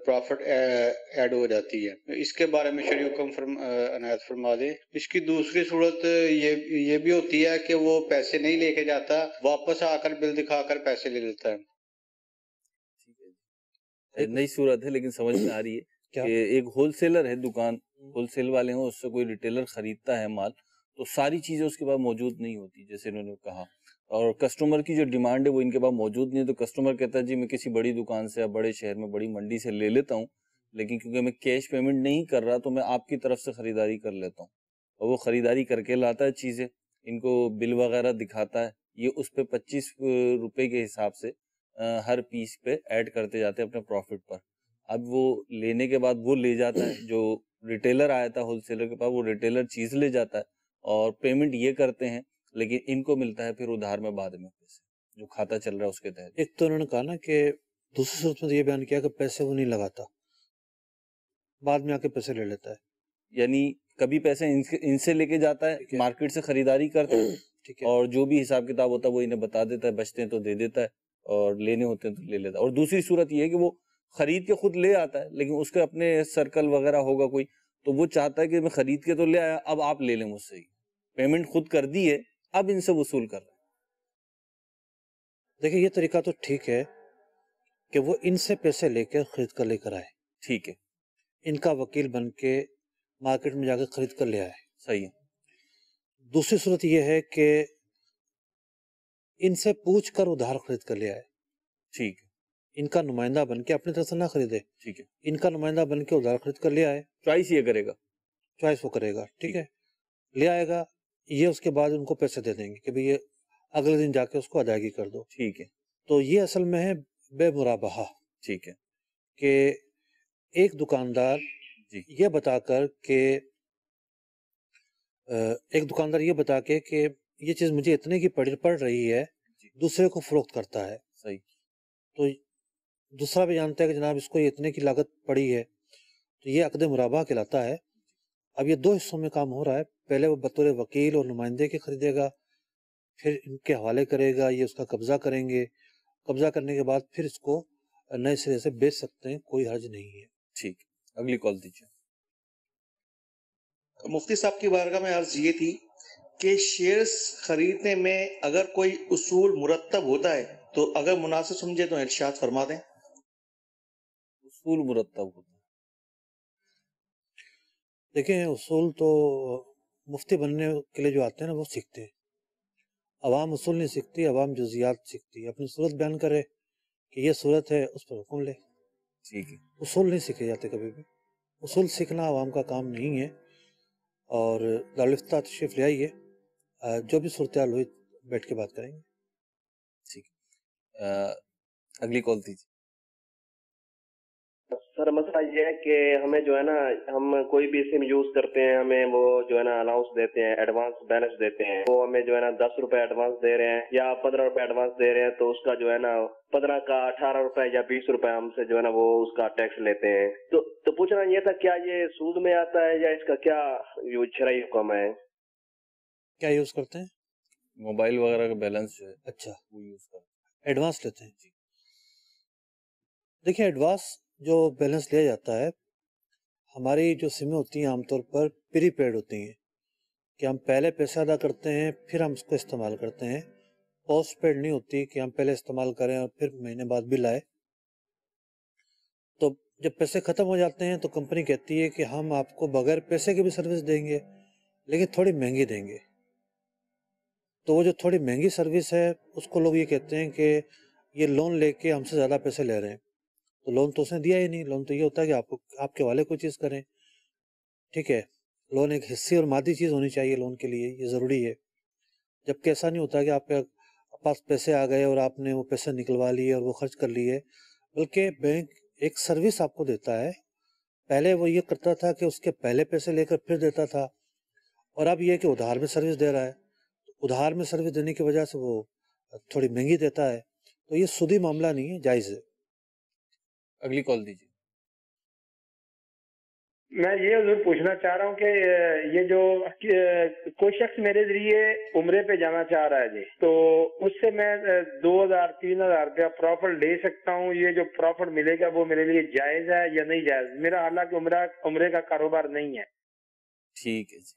پرافٹ ایڈ ہو جاتی ہے. اس کے بارے میں شرعی حکم عنایت فرما دیں. اس کی دوسری صورت یہ بھی ہوتی ہے کہ وہ پیسے نہیں لے کے جاتا، واپس آ کر بل دکھا کر پیسے لے لیتا ہے.
نئی صورت ہے لیکن سمجھ میں آ رہی ہے کہ ایک ہول سیلر ہے، دکان ہول سیل والے ہیں، اس سے کوئی ریٹیلر خریدتا ہے مال تو ساری چیزیں اس کے پاس موجود نہیں ہوتی جیسے انہوں نے کہا، اور کسٹمر کی جو ڈیمانڈ ہے وہ ان کے پاس موجود نہیں ہے. تو کسٹمر کہتا ہے جی میں کسی بڑی دکان سے یا بڑے شہر میں بڑی منڈی سے لے لیتا ہوں، لیکن کیونکہ میں کیش پیمنٹ نہیں کر رہا تو میں آپ کی طرف سے خریداری کر لیتا ہوں. اور وہ خریداری کر کے لاتا ہے چیزیں، ان کو بل وغیرہ دکھاتا ہے، یہ اس پہ 25 روپے کے حساب سے ہر پیس پہ ایڈ کرتے جاتے ہیں اپنے پروفٹ پر. اب وہ لینے کے بعد وہ لے جاتا ہے، جو ریٹیلر آیا تھا ہول سیلر کے پاس وہ ریٹیلر چیز لے جاتا ہے اور پیمنٹ یہ کرتے ہیں، لیکن ان کو ملتا ہے پھر ادھار میں بعد میں پیسے جو کھاتہ چل رہا ہے اس کے تحت.
ایک تو انہوں نے کہا نا کہ دوسری صورت میں یہ بیان کیا کہ پیسے وہ نہیں لگاتا، بعد میں آ کے پیسے لے لیتا ہے.
یعنی کبھی پیسے ان سے لے کے جاتا ہے، مارکیٹ سے خریداری کرتا ہے اور جو بھی حساب کتاب ہوتا ہے وہ انہیں بتا دیتا ہے، بچتے ہیں تو دے دیتا ہے اور لینے ہوتے ہیں تو لے لیتا ہے. اور دوسری صورت یہ ہے کہ وہ خرید کے خود لے آتا ہے لیکن اس کے اپنے سرکل وغیرہ ہوگا کوئی تو وہ چاہتا ہے کہ میں خرید کے تو لے آیا، اب آپ لے لیں مجھ سے ہی، پیمنٹ خود کر دی ہے اب ان سے وصول کر رہا ہے.
دیکھیں یہ طریقہ تو ٹھیک ہے کہ وہ ان سے پیسے لے کے خرید کر لے کر آئے،
ٹھیک ہے،
ان کا وکیل بن کے مارکیٹ میں جا کے خرید کر لے آئے،
صحیح ہے.
دوسری صورت یہ ہے کہ ان سے پوچھ کر ادھار خرید کر لے آئے،
ٹھیک ہے،
ان کا نمائندہ بن کے اپنی طرف سے نہ خریدے،
ٹھیک ہے،
ان کا نمائندہ بن کے ادھار خرید کر لے آئے.
چوائس یہ کرے گا،
چوائس وہ کرے گا، ٹھیک ہے، لے آئے گا، یہ اس کے بعد ان کو پیسے دے دیں گے کہ بھئی یہ اگلے دن جا کے اس کو ادائیگی کر دو.
ٹھیک ہے.
تو یہ اصل میں ہے بے مرابحہ.
ٹھیک ہے.
کہ ایک دکاندار یہ بتا کر کہ یہ چیز مجھے اتنے کی پڑ رہی ہے، دوسرے کو فروخت کرتا ہے.
صحیح.
تو دوسرا بھی جانتا ہے کہ جناب اس کو یہ اتنے کی لاگت پڑی ہے، تو یہ عقد مرابحہ کہلاتا ہے. اب یہ دو حصوں میں کام ہو رہا ہے، پہلے وہ بطور وکیل اور نمائندے کے خریدے گا، پھر ان کے حوالے کرے گا، یہ اس کا قبضہ کریں گے، قبضہ کرنے کے بعد پھر اس کو نئے سرے سے بیچ سکتے ہیں، کوئی حرج نہیں ہے.
ٹھیک، اگلی کال دیجیے.
مفتی صاحب کی بارگاہ میں عرض یہ تھی کہ شیئرز خریدنے میں اگر کوئی اصول مرتب ہوتا ہے تو اگر مناسب سمجھے تو ارشاد فرما دیں.
اصول مرتب ہوتا ہے،
دیکھیں اصول تو مفتی بننے کے لیے جو آتے ہیں نا وہ سیکھتے ہیں، عوام اصول نہیں سیکھتی، عوام جزیات سیکھتی ہے. اپنی صورت بیان کرے کہ یہ صورت ہے، اس پر حکم لے.
ٹھیک ہے.
اصول نہیں سیکھے جاتے کبھی بھی، اصول سیکھنا عوام کا کام نہیں ہے. اور دارالفتہ تشریف لے آئیے، جو بھی صورتحال ہوئی بیٹھ کے بات کریں گے.
ٹھیک ہے، اگلی کال دیجیے.
سر مسئلہ یہ ہے کہ ہمیں جو ہے نا، ہم کوئی بھی سم یوز کرتے ہیں، ہمیں وہ جو ہے نا الاؤنس دیتے ہیں، ایڈوانس بیلنس دیتے ہیں. وہ ہمیں جو ہے نا 10 روپے ایڈوانس دے رہے ہیں یا 15 روپے ایڈوانس دے رہے ہیں، تو اس کا جو ہے نا 15 کا 18 روپے یا 20 روپے ہم سے جو ہے نا وہ اس کا ٹیکس لیتے ہیں. تو پوچھنا یہ تھا کیا یہ سود میں آتا ہے یا اس کا کیا شرعی حکم ہے؟
کیا یوز کرتے ہیں؟
موبائل وغیرہ کا بیلنس جو ہے.
اچھا،
وہ یوز کرتے ہیں،
ایڈوانس لیتے ہیں. جی دیکھیں ایڈوانس جو بیلنس لیا جاتا ہے، ہماری جو سمیں ہوتی ہیں عام طور پر پری پیڈ ہوتی ہیں کہ ہم پہلے پیسہ ادا کرتے ہیں پھر ہم اس کو استعمال کرتے ہیں. پوسٹ پیڈ نہیں ہوتی کہ ہم پہلے استعمال کریں اور پھر مہینے بعد بل آئے. تو جب پیسے ختم ہو جاتے ہیں تو کمپنی کہتی ہے کہ ہم آپ کو بغیر پیسے کی بھی سروس دیں گے لیکن تھوڑی مہنگی دیں گے. تو وہ جو تھوڑی مہنگی سروس ہے اس کو لوگ یہ کہتے ہیں کہ یہ لون لے کے ہم سے زیادہ پیسے لے رہے ہیں. تو لون تو اس نے دیا ہی نہیں، لون تو یہ ہوتا ہے کہ آپ کے والے کوئی چیز کریں. ٹھیک ہے، لون ایک حصی اور مادی چیز ہونی چاہیے لون کے لیے، یہ ضروری ہے، جبکہ ایسا نہیں ہوتا کہ آپ کے پاس پیسے آ گئے اور آپ نے وہ پیسے نکلوا لیے اور وہ خرچ کر لیے، بلکہ بینک ایک سروس آپ کو دیتا ہے۔ پہلے وہ یہ کرتا تھا کہ اس کے پہلے پیسے لے کر پھر دیتا تھا، اور اب یہ کہ ادھار میں سروس دے رہا ہے، ادھار میں سروس دینے کی وجہ سے وہ تھوڑی مہنگی دیتا ہے، تو یہ سودی معاملہ نہیں ہے، جائز ہے۔
اگلی کال دیجیے۔
میں یہ حضور پوچھنا چاہ رہا ہوں کہ یہ جو کوئی شخص میرے ذریعے عمرے پہ جانا چاہ رہا ہے جی، تو اس سے میں 2000 3000 روپیہ پروفٹ لے سکتا ہوں؟ یہ جو پروفٹ ملے گا وہ میرے لیے جائز ہے یا نہیں جائز؟ میرا حالانکہ عمرے کا کاروبار نہیں ہے۔
ٹھیک ہے جی،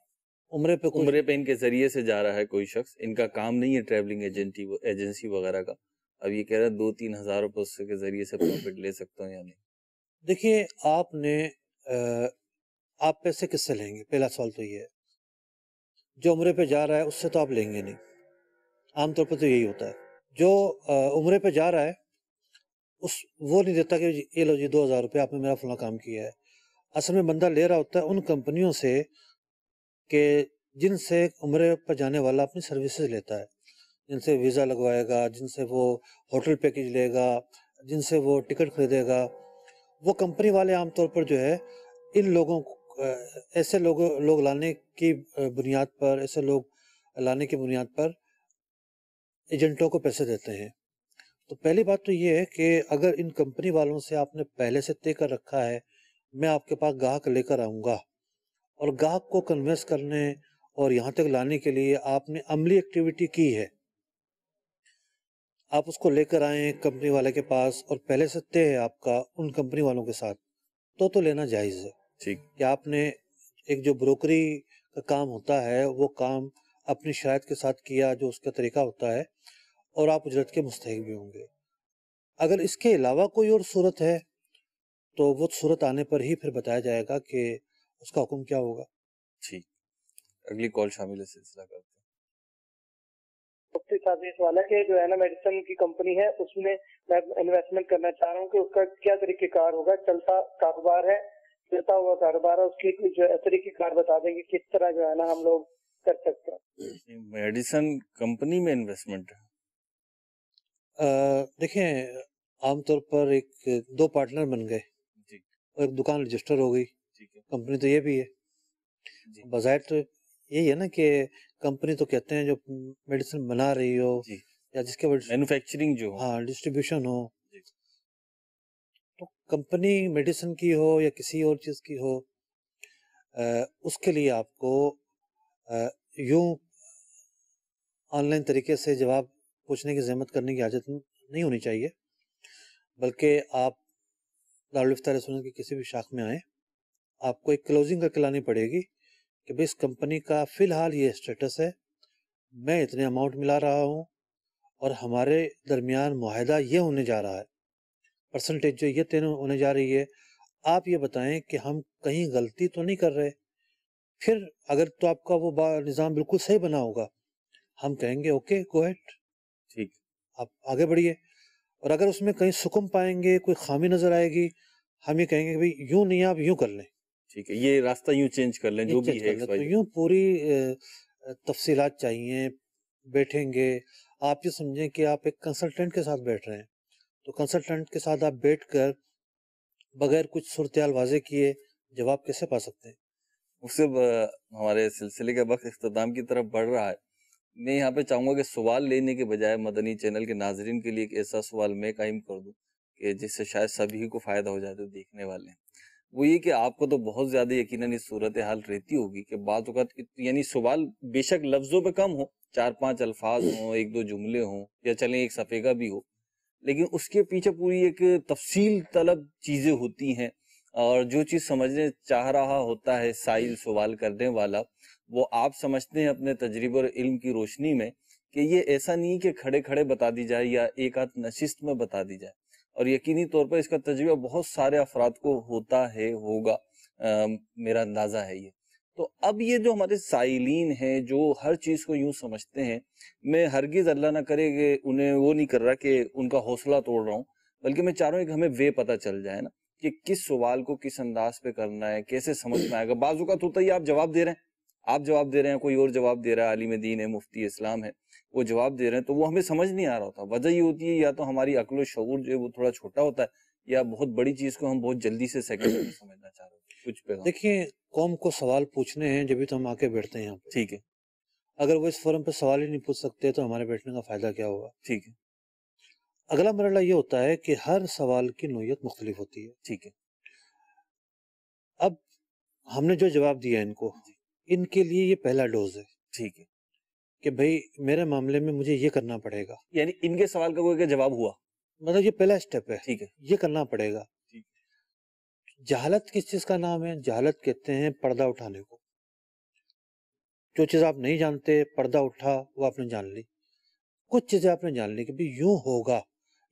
عمرے پہ ان کے ذریعے سے جا رہا ہے کوئی شخص، ان کا کام نہیں ہے ٹریولنگ ایجنسی وغیرہ کا، اب یہ کہہ رہا ہے 2-3 ہزار روپے اس کے ذریعے سے پروفٹ لے سکتا ہوں یا نہیں؟
دیکھیے، آپ پیسے کس سے لیں گے؟ پہلا سوال تو یہ ہے۔ جو عمرے پہ جا رہا ہے اس سے تو آپ لیں گے نہیں، عام طور پہ تو یہی ہوتا ہے۔ جو عمرے پہ جا رہا ہے وہ نہیں دیتا کہ یہ لو جی 2000 روپے آپ نے میرا فلاں کام کیا ہے۔ اصل میں بندہ لے رہا ہوتا ہے ان کمپنیوں سے کہ جن سے عمرے پر جانے والا اپنی سروسز لیتا ہے، جن سے ویزا لگوائے گا، جن سے وہ ہوٹل پیکج لے گا، جن سے وہ ٹکٹ خریدے گا۔ وہ کمپنی والے عام طور پر جو ہے ان لوگوں کو ایسے لوگ لانے کی بنیاد پر ایجنٹوں کو پیسے دیتے ہیں۔ تو پہلی بات تو یہ ہے کہ اگر ان کمپنی والوں سے آپ نے پہلے سے طے کر رکھا ہے میں آپ کے پاس گاہک لے کر آؤں گا، اور گاہک کو کنوینس کرنے اور یہاں تک لانے کے لیے آپ نے عملی ایکٹیویٹی کی ہے، آپ اس کو لے کر آئیں کمپنی والے کے پاس اور پہلے سے طے ہے آپ کا ان کمپنی والوں کے ساتھ، تو لینا جائز ہے۔ کہ آپ نے ایک جو بروکری کا کام ہوتا ہے وہ کام اپنی شرائط کے ساتھ کیا جو اس کا طریقہ ہوتا ہے، اور آپ اجرت کے مستحق بھی ہوں گے۔ اگر اس کے علاوہ کوئی اور صورت ہے تو وہ صورت آنے پر ہی پھر بتایا جائے گا کہ اس کا حکم کیا ہوگا۔
ٹھیک، اگلی کال شامل ہے، سلسلہ کرتے ہیں۔
مفتی صاحب یہ سوال ہے کہ جو ہے نا میڈیسن کی کمپنی ہے اس میں انویسٹمنٹ کرنا چاہ رہا ہوں کہ اس کا کیا طریقہ کار ہوگا؟ چلتا کاروبار ہے، چلتا ہوا کاروبار ہے، اس کی جو طریقہ کار بتا دیں کہ کس طرح جو ہے نا ہم لوگ کر سکتے ہیں۔
میڈیسن کمپنی میں انویسٹمنٹ
دیکھیں، عام طور پر دو پارٹنر بن گئے اور ایک دکان رجسٹر ہو گئی، کمپنی تو یہ بھی ہے۔ بظاہر تو یہی ہے نا کہ کمپنی تو کہتے ہیں جو میڈیسن بنا رہی ہو یا جس کے
مینوفیکچرنگ جو
ہاں ڈسٹریبیوشن ہو، تو کمپنی میڈیسن کی ہو یا کسی اور چیز کی ہو، اس کے لیے آپ کو یوں آن لائن طریقے سے جواب پوچھنے کی زحمت کرنے کی حاجت نہیں ہونی چاہیے، بلکہ آپ دارالفتہ علیہ سنت کی کسی بھی شاخ میں آئیں، آپ کو ایک کلوزنگ کر کے لانی پڑے گی کہ بھئی اس کمپنی کا فی الحال یہ اسٹیٹس ہے، میں اتنے اماؤنٹ ملا رہا ہوں اور ہمارے درمیان معاہدہ یہ ہونے جا رہا ہے، پرسنٹیج جو یہ طے ہونے جا رہی ہے، آپ یہ بتائیں کہ ہم کہیں غلطی تو نہیں کر رہے۔ پھر اگر تو آپ کا وہ نظام بالکل صحیح بنا ہوگا، ہم کہیں گے اوکے گو ہیڈ،
ٹھیک،
آپ آگے بڑھیے، اور اگر اس میں کہیں سکم پائیں گے، کوئی خامی نظر آئے گی، ہم یہ کہیں گے کہ بھئی یوں نہیں، آپ یوں کر لیں،
ٹھیک ہے، یہ راستہ یوں چینج کر لیں، جو بھی ہے۔
تو یوں پوری تفصیلات چاہیے، بیٹھیں گے، آپ یہ سمجھیں کہ آپ ایک کنسلٹنٹ کے ساتھ بیٹھ رہے ہیں، تو کنسلٹنٹ کے ساتھ آپ بیٹھ کر بغیر کچھ صورتحال واضح کیے جواب کیسے پا سکتے ہیں؟
اس سے ہمارے سلسلے کا وقت اختتام کی طرف بڑھ رہا ہے۔ میں یہاں پہ چاہوں گا کہ سوال لینے کے بجائے مدنی چینل کے ناظرین کے لیے ایک ایسا سوال میں قائم کر دوں کہ جس سے شاید سبھی کو فائدہ ہو جائے، تو دیکھنے والے ہیں، وہ یہ کہ آپ کو تو بہت زیادہ یقیناً اس صورتحال رہتی ہوگی کہ بعض اوقات یعنی سوال بے شک لفظوں پہ کم ہو، 4-5 الفاظ ہوں، 1-2 جملے ہوں، یا چلیں ایک صفحے کا بھی ہو، لیکن اس کے پیچھے پوری ایک تفصیل طلب چیزیں ہوتی ہیں، اور جو چیز سمجھنے چاہ رہا ہوتا ہے سائل سوال کرنے والا، وہ آپ سمجھتے ہیں اپنے تجربے اور علم کی روشنی میں کہ یہ ایسا نہیں کہ کھڑے کھڑے بتا دی جائے یا ایک آدھ نشست میں بتا دی جائے، اور یقینی طور پر اس کا تجربہ بہت سارے افراد کو ہوتا ہے، ہوگا، میرا اندازہ ہے یہ۔ تو اب یہ جو ہمارے سائلین ہیں جو ہر چیز کو یوں سمجھتے ہیں، میں ہرگز اللہ نہ کرے کہ انہیں وہ نہیں کر رہا کہ ان کا حوصلہ توڑ رہا ہوں، بلکہ میں چاہ رہا ہوں کہ ہمیں پتہ چل جائے نا کہ کس سوال کو کس انداز پہ کرنا ہے، کیسے سمجھ میں آئے گا. بعض اوقات ہوتا ہے آپ جواب دے رہے ہیں، کوئی اور جواب دے رہا ہے، عالم دین ہے، مفتی اسلام ہے، وہ جواب دے رہے ہیں تو وہ ہمیں سمجھ نہیں آ رہا ہوتا. وجہ یہ ہوتی ہے یا تو ہماری عقل و شعور جو ہے وہ تھوڑا چھوٹا ہوتا ہے، یا بہت بڑی چیز کو ہم بہت جلدی سے سیکنڈ میں سمجھنا چاہ رہے ہیں. کچھ پیغام
دیکھیے، قوم کو سوال پوچھنے ہیں جبھی تو ہم آ کے بیٹھتے ہیں یہاں پہ.
ٹھیک ہے.
اگر وہ اس فورم پہ سوال ہی نہیں پوچھ سکتے تو ہمارے بیٹھنے کا فائدہ کیا ہوگا؟
ٹھیک ہے.
اگلا مرحلہ یہ ہوتا ہے کہ ہر سوال کی نوعیت مختلف ہوتی ہے.
ٹھیک ہے.
اب ہم نے جو جواب دیا ان کو، ان کے لیے یہ پہلا ڈوز ہے.
ٹھیک ہے.
کہ بھئی میرے معاملے میں مجھے یہ کرنا پڑے گا،
یعنی ان کے سوال کا کوئی جواب ہوا،
مطلب یہ پہلا سٹیپ ہے.
ٹھیک ہے.
یہ کرنا پڑے گا. جہالت کس چیز کا نام ہے؟ جہالت کہتے ہیں پردہ اٹھانے کو. جو چیز آپ نہیں جانتے، پردہ اٹھا، وہ آپ نے جان لی. کچھ چیزیں آپ نے جان لی کہ بھی یوں ہوگا،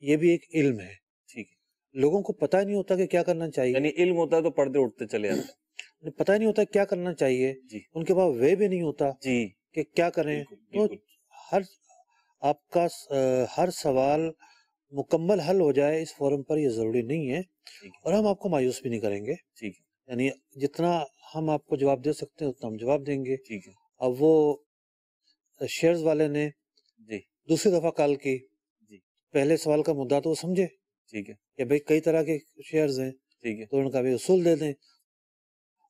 یہ بھی ایک علم ہے.
ٹھیک ہے.
لوگوں کو پتہ نہیں ہوتا کہ کیا کرنا چاہیے.
یعنی علم ہوتا ہے تو پردے اٹھتے چلے جاتے ہیں.
پتہ نہیں ہوتا کیا کرنا چاہیے.
جی.
ان کے پاس وے بھی نہیں ہوتا
جی
کہ کیا کریں. تو آپ کا ہر سوال مکمل حل ہو جائے اس فورم پر یہ ضروری نہیں ہے، اور ہم آپ کو مایوس بھی نہیں کریں گے.
ٹھیک ہے.
یعنی جتنا ہم آپ کو جواب دے سکتے ہیں اتنا ہم جواب دیں گے.
ٹھیک ہے.
اب وہ شیئرز والے نے
جی
دوسری دفعہ کال کی،
جی
پہلے سوال کا مدعا تو وہ سمجھے.
ٹھیک ہے.
کہ بھئی کئی طرح کے شیئرز ہیں.
ٹھیک ہے.
تو ان کا بھی اصول دے دیں.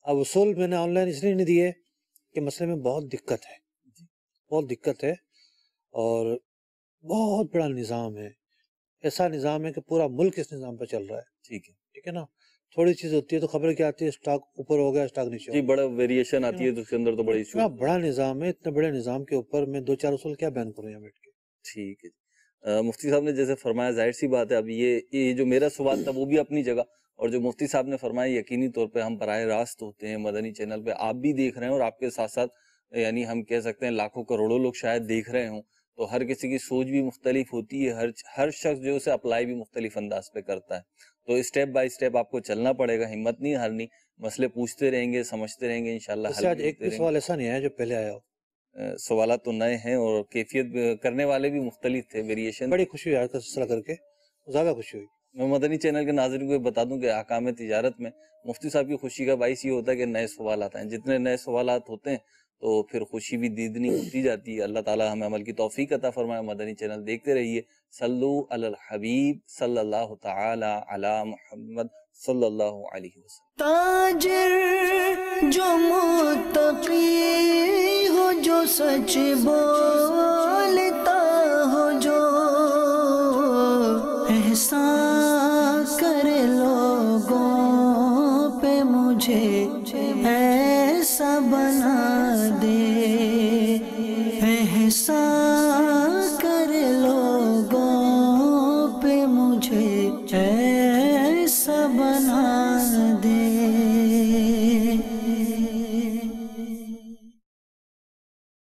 اب اصول میں نے آن لائن اس لیے نہیں دیے کہ مسئلے میں بہت دقت ہے، بہت دقت ہے، اور بہت بڑا نظام ہے. ایسا نظام ہے کہ پورا ملک اس نظام پہ چل رہا ہے.
ٹھیک ہے.
ٹھیک ہے نا. تھوڑی چیز ہوتی ہے تو خبر کیا آتی ہے، اسٹاک اوپر ہو گیا، اسٹاک نیچے.
جی بڑا ویریشن آتی ہے تو اس کے اندر تو بڑی ایشو.
اتنا بڑا نظام ہے، اتنے بڑے نظام کے اوپر میں دو چار اصول کیا بیان کروں یہاں بیٹھ کے.
ٹھیک ہے. مفتی صاحب نے جیسے فرمایا، ظاہر سی بات ہے، اب یہ جو میرا سوال تھا وہ بھی اپنی جگہ، اور جو مفتی صاحب نے فرمایا یقینی طور پہ ہم براہ راست ہوتے ہیں مدنی چینل پہ، آپ بھی دیکھ رہے ہیں اور آپ کے ساتھ ساتھ یعنی ہم کہہ سکتے ہیں لاکھوں کروڑوں لوگ شاید دیکھ رہے ہوں. تو ہر کسی کی سوچ بھی مختلف ہوتی ہے، ہر شخص جو اسے اپلائی بھی مختلف انداز پہ کرتا ہے. تو اسٹیپ بائی اسٹیپ آپ کو چلنا پڑے گا، ہمت نہیں ہارنی، مسئلے پوچھتے رہیں گے، سمجھتے رہیں گے، انشاءاللہ حل
آج ایک بھی سوال ایسا نہیں آیا جو پہلے آیا ہو.
سوالات تو نئے ہیں اور کیفیت کرنے والے بھی مختلف تھے، ویریشن.
بڑی خوشی ہوئی آج کا سلسلہ کر کے، زیادہ خوشی ہوئی.
میں مدنی چینل کے ناظرین کو بتا دوں کہ احکام تجارت میں مفتی صاحب کی خوشی کا باعث یہ ہوتا ہے کہ نئے سوالات ہیں. جتنے نئے سوالات ہوتے ہیں تو پھر خوشی بھی دیدنی ہوتی جاتی ہے. اللہ تعالی ہمیں عمل کی توفیق عطا فرمائے. مدنی چینل دیکھتے رہیے. صلو علی الحبیب صلی اللہ تعالی علی محمد صلی اللہ علیہ وسلم.
تاجر جو متقی ہو، جو سچ بولتا ہو، جو احسان کرے لوگوں پہ، مجھے ایسا بنا دے. احسان